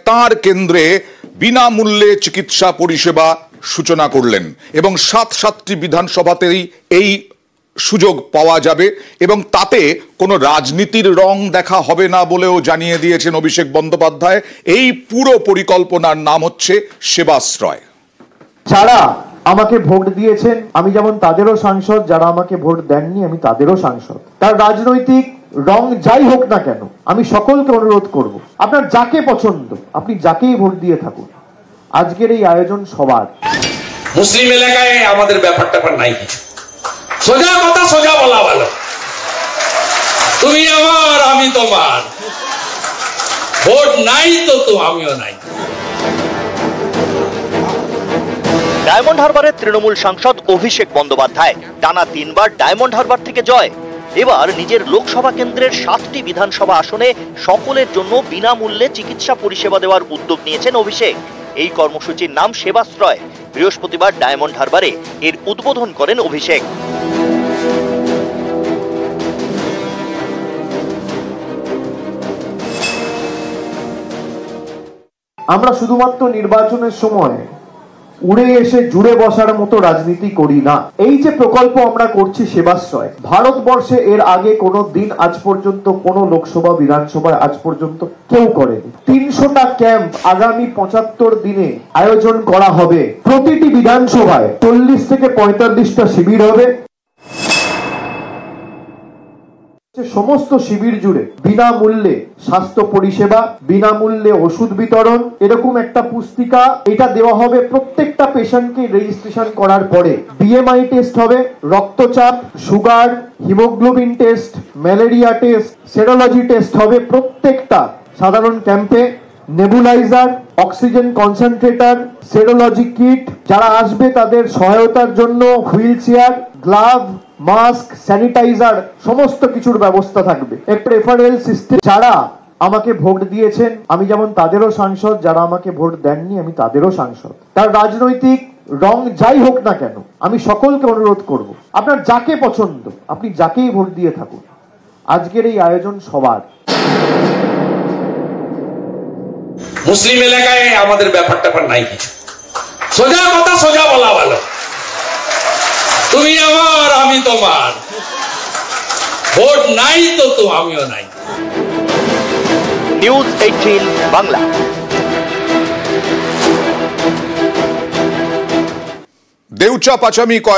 তার কেন্দ্রে বিনামূল্যে চিকিৎসা পরিষেবা সূচনা করলেন এবং ৭টি বিধানসভাতেই এই সুযোগ পাওয়া যাবে এবং তাতে কোনো রাজনীতির রং দেখা হবে না বলেও জানিয়ে দিয়েছেন অভিষেক বন্দ্যোপাধ্যায়। এই পুরো পরিকল্পনার নাম হচ্ছে সেবাশ্রয়। যারা আমাকে ভোট দিয়েছেন আমি যেমন তাদেরও সাংসদ, যারা আমাকে ভোট দেননি আমি তাদেরও সাংসদ। তার রাজনৈতিক রং যাই হোক না কেন আমি সকলকে অনুরোধ করব, আপনার যাকে পছন্দ আপনি যাকেই ভোট দিয়ে থাকুন, আজকের এই আয়োজন সবার। মুসলিম এলাকায় আমাদের ব্যাপারটা নাই কিছু, সোজা কথা সোজা বলা ভালো। তুমি আমার আমি তোমার, ভোট নাই তো আমিও নাই। ডায়মন্ড হারবারের তৃণমূল সাংসদ অভিষেক বন্দ্যোপাধ্যায় টানা 3 বার ডায়মন্ড হারবার থেকে জয়। এবার নিজের লোকসভা কেন্দ্রের 7টি বিধানসভা আসনে সকলের জন্য বিনামূল্যে চিকিৎসা পরিষেবা দেওয়ার উদ্যোগ নিয়েছেন অভিষেক। এই কর্মসূচির নাম সেবাশ্রয়। বৃহস্পতিবার ডায়মন্ড হারবারে এর উদ্বোধন করেন অভিষেক। আমরা শুধুমাত্র নির্বাচনের সময় উড়ে এসে জুড়ে বসার মতো রাজনীতি করি না। এই যে প্রকল্প আমরা করছি সেবাশ্রয়, ভারতবর্ষে এর আগে কোনো দিন আজ পর্যন্ত কোনো লোকসভা বিধানসভায় আজ পর্যন্ত কেউ করেনি। 300টা ক্যাম্প আগামী 75 দিনে আয়োজন করা হবে। প্রতিটি বিধানসভায় 40 থেকে 45টা শিবির হবে। সমস্ত শিবির জুড়ে বিনামূল্যে স্বাস্থ্য পরিষেবা, বিনামূল্যে ওষুধ বিতরণ, এরকম একটা পুস্তিকা এটা দেওয়া হবে প্রত্যেকটা পেশেন্টকে রেজিস্ট্রেশন করার পরে। বিএমআই টেস্ট হবে, রক্তচাপ, sugar, haemoglobin test, malaria test, serology test হবে প্রত্যেকটা সাধারণ ক্যাম্পে। Nebuliser, oxygen concentrator, serology kit, যারা আসবে তাদের সহায়তার জন্য wheelchair, glove, mask, sanitiser, সমস্ত কিছুর ব্যবস্থা থাকবে। একটা রেফারেল সিস্টেম। যারা আমাকে ভোট দিয়েছেন আমি যেমন তাদেরও সাংসদ, যারা আমাকে ভোট দেননি আমি তাদেরও সাংসদ। তার রাজনৈতিক রং যাই হোক না কেন আমি সকলকে অনুরোধ করব, আপনার যাকে পছন্দ আপনি যাকেই ভোট দিয়ে থাকুন, আজকের এই আয়োজন সবার। মুসলিম এলাকায় আমাদের ব্যাপারটা নাই কিছু, সোজা কথা সোজা বলা ভালো। তুমি আমার আমি তোমার, ভোট নাই তো আমিও নাই। নিউজ 18 বাংলা। দেউচা পাচামি